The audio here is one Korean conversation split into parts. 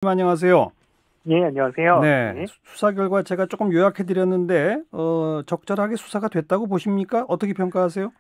안녕하세요. 예, 안녕하세요. 네, 네. 수사 결과 제가 조금 요약해 드렸는데 적절하게 수사가 됐다고 보십니까? 어떻게 평가하세요?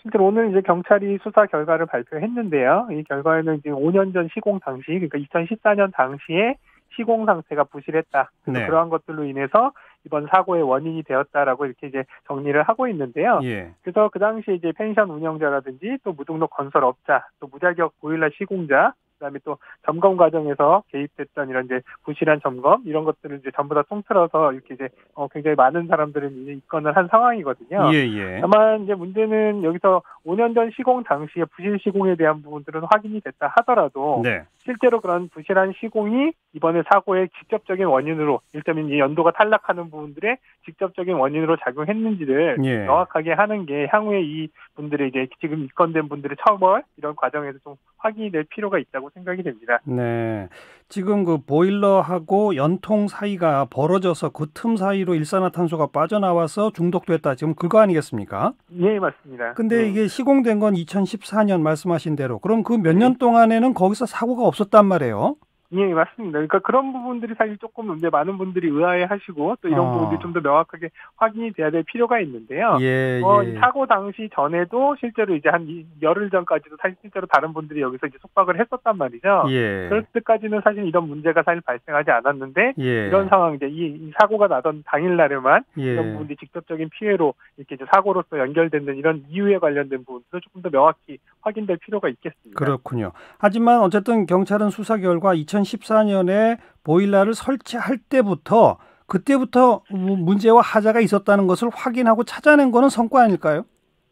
실제로 오늘 이제 경찰이 수사 결과를 발표했는데요. 이 결과에는 이제 5년 전 시공 당시, 그러니까 2014년 당시에 시공 상태가 부실했다. 그래서 네, 그러한 것들로 인해서 이번 사고의 원인이 되었다라고 이렇게 이제 정리를 하고 있는데요. 예, 그래서 그 당시에 이제 펜션 운영자라든지 또 무등록 건설업자, 또 무자격 보일러 시공자, 그다음에 또 점검 과정에서 개입됐던 이런 이제 부실한 점검 이런 것들을 이제 전부 다 통틀어서 이렇게 이제 굉장히 많은 사람들은 이제 입건을 한 예, 상황이거든요. 예. 다만 이제 문제는 여기서 5년 전 시공 당시에 부실 시공에 대한 부분들은 확인이 됐다 하더라도 네, 실제로 그런 부실한 시공이 이번에 사고의 직접적인 원인으로 일단은 이 연도가 탈락하는 부분들의 직접적인 원인으로 작용했는지를 예. 명확하게 하는 게 향후에 이 분들의 이제 지금 입건된 분들의 처벌 이런 과정에서 좀 확인이 될 필요가 있다고 생각이 됩니다. 네. 지금 그 보일러하고 연통 사이가 벌어져서 그 틈 사이로 일산화탄소가 빠져나와서 중독됐다. 지금 그거 아니겠습니까? 예, 맞습니다. 근데 예. 이게 시공된 건 2014년 말씀하신 대로. 그럼 그 몇 네. 년 동안에는 거기서 사고가 없었단 말이에요. 예, 맞습니다. 그러니까 그런 부분들이 사실 조금 이제 많은 분들이 의아해하시고 또 이런 부분들이 좀 어, 더 명확하게 확인이 돼야 될 필요가 있는데요. 예, 이 예, 사고 당시 전에도 실제로 이제 한 열흘 전까지도 사실 실제로 다른 분들이 여기서 이제 숙박을 했었단 말이죠. 그럴 예, 때까지는 사실 이런 문제가 사실 발생하지 않았는데 이런 예, 상황 이제 이 사고가 나던 당일날에만 이런 예. 부분들이 직접적인 피해로 이렇게 이제 사고로서 연결되는 이런 이유에 관련된 부분들을 조금 더 명확히 확인될 필요가 있겠습니다. 그렇군요. 하지만 어쨌든 경찰은 수사 결과 2014년에 보일러를 설치할 때부터 그때부터 문제와 하자가 있었다는 것을 확인하고 찾아낸 거는 성과 아닐까요?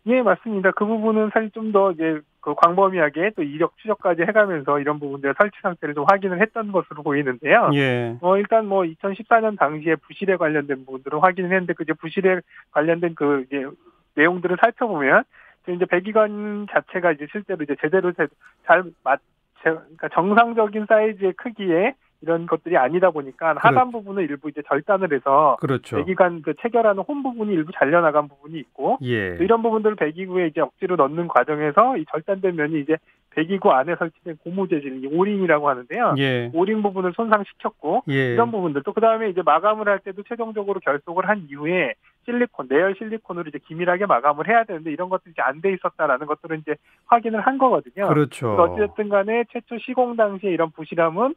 예, 맞습니다. 그 부분은 사실 좀 더 이제 그 광범위하게 또 이력 추적까지 해가면서 이런 부분들의 설치 상태를 좀 확인을 했던 것으로 보이는데요. 예. 일단 뭐 2014년 당시에 부실에 관련된 부분들을 확인을 했는데 그 이제 부실에 관련된 그 이제 내용들을 살펴보면 이제 배기관 자체가 이제 실제로 이제 제대로 잘 그러니까 정상적인 사이즈의 크기에 이런 것들이 아니다 보니까 그렇, 하단 부분을 일부 이제 절단을 해서 그렇죠. 배기관 그 체결하는 홈 부분이 일부 잘려나간 부분이 있고 또 예. 이런 부분들을 배기구에 이제 억지로 넣는 과정에서 이 절단된 면이 이제 배기구 안에 설치된 고무 재질, 이 오링이라고 하는데요. 예. 오링 부분을 손상시켰고 예. 이런 부분들 또 그다음에 이제 마감을 할 때도 최종적으로 결속을 한 이후에 실리콘, 내열 실리콘으로 이제 기밀하게 마감을 해야 되는데 이런 것들이 이제 안 돼 있었다라는 것들은 이제 확인을 한 거거든요. 그래서 그렇죠. 어찌됐든 간에 최초 시공 당시에 이런 부실함은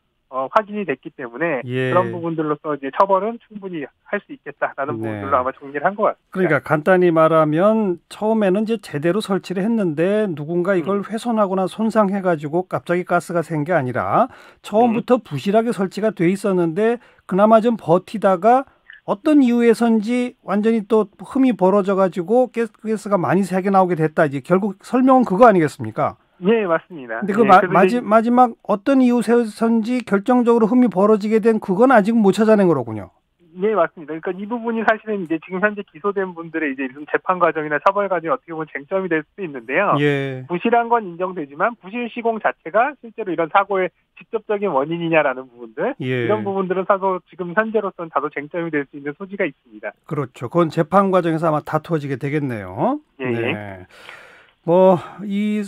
확인이 됐기 때문에 그런 예. 부분들로서 이제 처벌은 충분히 할 수 있겠다라는 부분들로 네. 아마 정리를 한 것 같습니다. 그러니까 간단히 말하면 처음에는 이제 제대로 설치를 했는데 누군가 이걸 훼손하거나 손상해가지고 갑자기 가스가 샌 게 아니라 네. 처음부터 부실하게 설치가 돼 있었는데 그나마 좀 버티다가 어떤 이유에선지 완전히 또 흠이 벌어져가지고 가스가 많이 새게 나오게 됐다. 이제 결국 설명은 그거 아니겠습니까? 예, 맞습니다. 근데 그 예, 그래서 이제 마지막 어떤 이유에선지 결정적으로 흠이 벌어지게 된 그건 아직 못 찾아낸 거로군요. 예, 맞습니다. 그러니까 이 부분이 사실은 이제 지금 현재 기소된 분들의 이제 좀 재판 과정이나 처벌 과정이 어떻게 보면 쟁점이 될 수도 있는데요. 예. 부실한 건 인정되지만 부실 시공 자체가 실제로 이런 사고의 직접적인 원인이냐라는 부분들 이런 예. 부분들은 사실 지금 현재로서는 다소 쟁점이 될 수 있는 소지가 있습니다. 그렇죠. 그건 재판 과정에서 아마 다투어지게 되겠네요. 예, 예. 네. 뭐, 이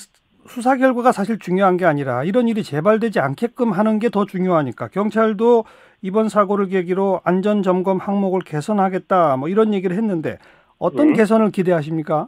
수사 결과가 사실 중요한 게 아니라 이런 일이 재발되지 않게끔 하는 게 더 중요하니까 경찰도 이번 사고를 계기로 안전점검 항목을 개선하겠다 뭐 이런 얘기를 했는데 어떤 예. 개선을 기대하십니까?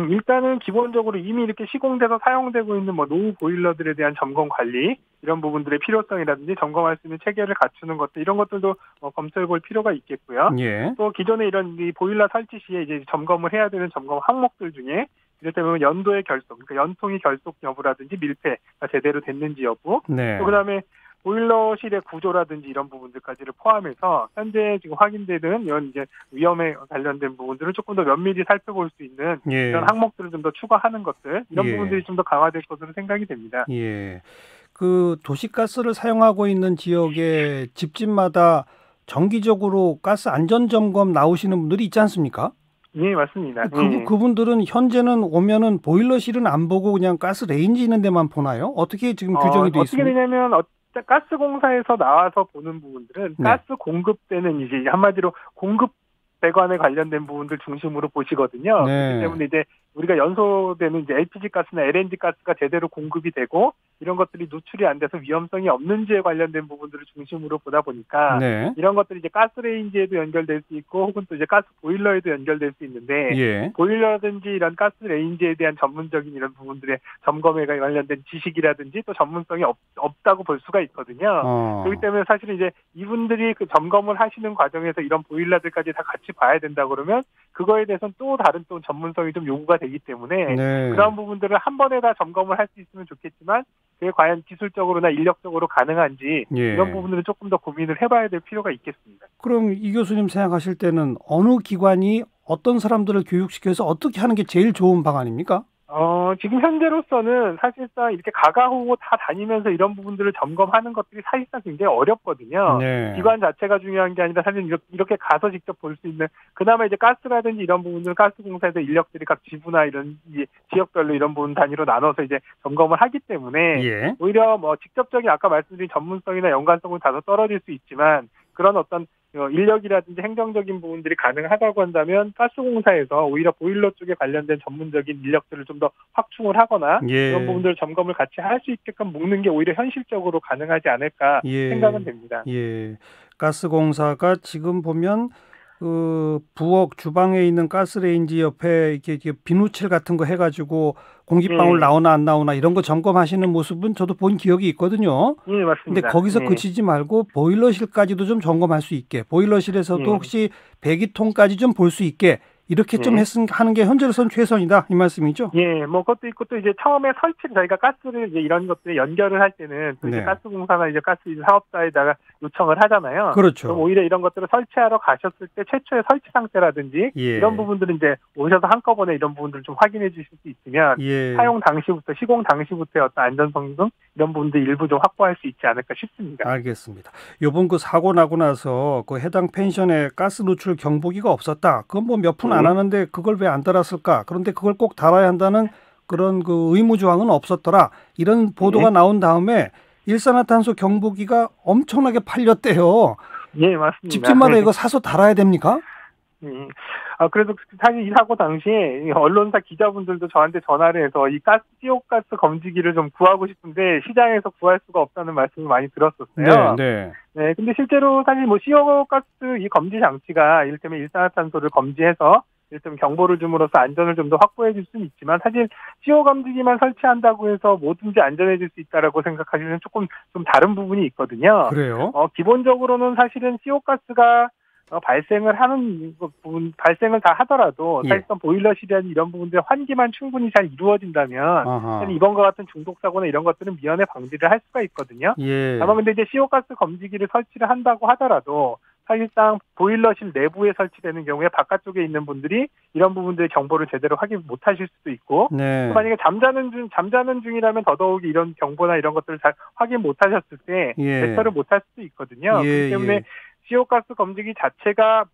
일단은 기본적으로 이미 이렇게 시공돼서 사용되고 있는 뭐 노후 보일러들에 대한 점검 관리 이런 부분들의 필요성이라든지 점검할 수 있는 체계를 갖추는 것들 이런 것들도 검토해 볼 필요가 있겠고요. 예. 또 기존에 이런 이 보일러 설치 시에 이제 점검을 해야 되는 점검 항목들 중에 이를테면 연도의 결속, 그러니까 연통이 결속 여부라든지 밀폐가 제대로 됐는지 여부, 네. 또 그다음에 보일러실의 구조라든지 이런 부분들까지를 포함해서 현재 지금 확인되는 이런 이제 위험에 관련된 부분들을 조금 더 면밀히 살펴볼 수 있는 이런 예. 항목들을 좀 더 추가하는 것들 이런 예. 부분들이 좀 더 강화될 것으로 생각이 됩니다. 예. 그 도시가스를 사용하고 있는 지역의 집집마다 정기적으로 가스 안전 점검 나오시는 분들이 있지 않습니까? 예, 맞습니다. 예. 그분들은 현재는 오면은 보일러실은 안 보고 그냥 가스 레인지 있는 데만 보나요? 어떻게 지금 규정이 돼 어떻게 있습니까? 되냐면 가스공사에서 나와서 보는 부분들은 네. 가스 공급 때는 이제 한마디로 공급 배관에 관련된 부분들 중심으로 보시거든요. 그렇기 네. 때문에 이제 우리가 연소되는 이제 LPG 가스나 LNG 가스가 제대로 공급이 되고 이런 것들이 누출이 안 돼서 위험성이 없는지에 관련된 부분들을 중심으로 보다 보니까 네. 이런 것들이 이제 가스레인지에도 연결될 수 있고 혹은 또 이제 가스 보일러에도 연결될 수 있는데 예. 보일러라든지 이런 가스레인지에 대한 전문적인 이런 부분들의 점검에 관련된 지식이라든지 또 전문성이 없다고 볼 수가 있거든요. 그렇기 때문에 사실은 이제 이분들이 그 점검을 하시는 과정에서 이런 보일러들까지 다 같이 봐야 된다 그러면 그거에 대해서는 또 다른 또 전문성이 좀 요구가 되기 때문에 네. 그런 부분들을 한 번에 다 점검을 할 수 있으면 좋겠지만 그게 과연 기술적으로나 인력적으로 가능한지 예. 이런 부분들은 조금 더 고민을 해봐야 될 필요가 있겠습니다. 그럼 이 교수님 생각하실 때는 어느 기관이 어떤 사람들을 교육시켜서 어떻게 하는 게 제일 좋은 방안입니까? 지금 현재로서는 사실상 이렇게 가가호호 다 다니면서 이런 부분들을 점검하는 것들이 사실상 굉장히 어렵거든요. 네. 기관 자체가 중요한 게 아니라 사실 이렇게 가서 직접 볼 수 있는 그나마 이제 가스라든지 이런 부분들은 가스공사에서 인력들이 각 지부나 이런 지역별로 이런 부분 단위로 나눠서 이제 점검을 하기 때문에 예. 오히려 뭐 직접적인 아까 말씀드린 전문성이나 연관성은 다소 떨어질 수 있지만 그런 어떤 인력이라든지 행정적인 부분들이 가능하다고 한다면 가스공사에서 오히려 보일러 쪽에 관련된 전문적인 인력들을 좀 더 확충을 하거나 예. 그런 부분들 점검을 같이 할 수 있게끔 묶는 게 오히려 현실적으로 가능하지 않을까 예. 생각은 됩니다. 예. 가스공사가 지금 보면 그 부엌 주방에 있는 가스레인지 옆에 이렇게 비누칠 같은 거 해가지고 공기방울 나오나 안 나오나 이런 거 점검하시는 모습은 저도 본 기억이 있거든요. 예, 맞습니다. 근데 거기서 그치지 말고 보일러실까지도 좀 점검할 수 있게 보일러실에서도 혹시 배기통까지 좀 볼 수 있게 이렇게 좀 하는 게 현재로서는 최선이다 이 말씀이죠? 예, 뭐 그것도 있고 또 이제 처음에 설치를 저희가 가스를 이제 이런 것들 연결을 할 때는 또 이제 가스공사나 이제 가스 사업자에다가 요청을 하잖아요. 그렇죠. 그럼 오히려 이런 것들을 설치하러 가셨을 때 최초의 설치 상태라든지 이런 부분들은 이제 오셔서 한꺼번에 이런 부분들을 좀 확인해 주실 수 있으면 사용 당시부터 시공 당시부터의 어떤 안전성 등 이런 부분들 일부 좀 확보할 수 있지 않을까 싶습니다. 알겠습니다. 요번 그 사고 나고 나서 그 해당 펜션에 가스 누출 경보기가 없었다. 그건 뭐 몇 푼 안 하는데 그걸 왜 안 달았을까? 그런데 그걸 꼭 달아야 한다는 그런 그 의무 조항은 없었더라. 이런 보도가 나온 다음에 일산화탄소 경보기가 엄청나게 팔렸대요. 예, 맞습니다. 집집마다 이거 사서 달아야 됩니까? 그래서 사실 이 사고 당시에 언론사 기자분들도 저한테 전화를 해서 이 시옥가스 검지기를 좀 구하고 싶은데 시장에서 구할 수가 없다는 말씀을 많이 들었었어요. 네. 근데 실제로 사실 뭐 시옥가스 이 검지 장치가 이를테면 일산화탄소를 검지해서 일단 경보를 줌으로써 안전을 좀 더 확보해 줄 수는 있지만 사실 CO 감지기만 설치한다고 해서 뭐든지 안전해질 수 있다라고 생각하시면 조금 좀 다른 부분이 있거든요. 그래요? 기본적으로는 사실은 CO 가스가 발생을 하는 부분, 발생을 다 하더라도 사실상 보일러실이나 이런 부분들 환기만 충분히 잘 이루어진다면 이번과 같은 중독 사고나 이런 것들은 미연에 방지를 할 수가 있거든요. 다만 근데 이제 CO 가스 검지기를 설치를 한다고 하더라도 사실상 보일러실 내부에 설치되는 경우에 바깥쪽에 있는 분들이 이런 부분들의 정보를 제대로 확인 못하실 수도 있고 또 만약에 잠자는 중이라면 더더욱 이런 정보나 이런 것들을 잘 확인 못하셨을 때 대처를 못할 수도 있거든요. 그렇기 때문에 CO 가스 검지기 자체가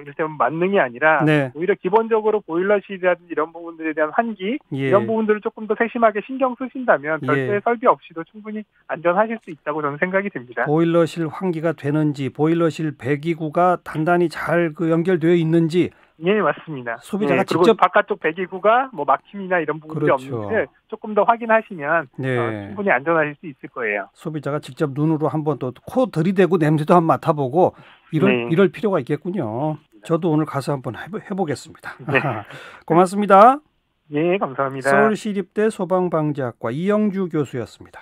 이를테면 만능이 아니라 오히려 기본적으로 보일러실이라든지 이런 부분들에 대한 환기 이런 부분들을 조금 더 세심하게 신경 쓰신다면 별도의 설비 없이도 충분히 안전하실 수 있다고 저는 생각이 됩니다. 보일러실 환기가 되는지 보일러실 배기구가 단단히 잘 연결되어 있는지 예, 맞습니다. 소비자가 그리고 직접 바깥쪽 배기구가 뭐 막힘이나 이런 부분들이 없는지를 조금 더 확인하시면 충분히 안전하실 수 있을 거예요. 소비자가 직접 눈으로 한번 또 코 들이대고 냄새도 한번 맡아보고 이럴 필요가 있겠군요. 저도 오늘 가서 한번 해보겠습니다. 고맙습니다. 예, 감사합니다. 서울시립대 소방방지학과 이영주 교수였습니다.